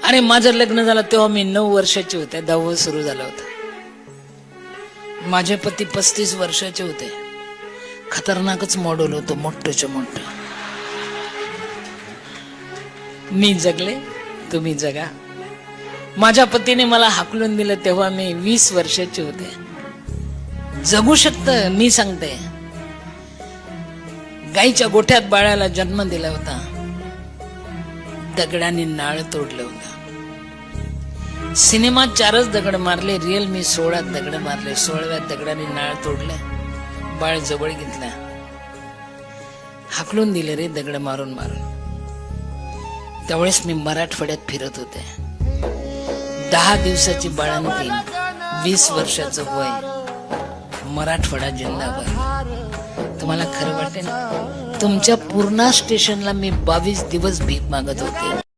आणि माझं लग्न झालं तेव्हा मी 9 वर्षाचे होते, 10वं सुरू झालं होतं. माझे पती 35 वर्षाचे होते. खतरनाकच मॉडेल होतं, मोठंच्या मोठं. मी जगले, तुम्ही जगा. माझ्या पतीने मला हाकलून दिलं तेव्हा मी 20 वर्षाचे होते. जगू शकतं, मी सांगते. गाईच्या गोठ्यात बाळाला जन्म दिला होता, दगडाने नाळ तोडलं होतं. सिनेमात 4च दगड मारले, रिअल मी 16 दगड मारले. 16व्या दगडाने नाळ तोडलं, बाळ जवळ घेतला, हाकलून दिले रे दगड मारून मारून. त्यावेळेस मी मराठवाड्यात फिरत होते. 10 दिवसाची बाळंतीण, 20 वर्षाचं वय, मराठवाडा जिंदाबाद. तुम्हाला खरं वाटेल, तुमच्या पूर्णा स्टेशनला मी 22 दिवस भीक मागत होते.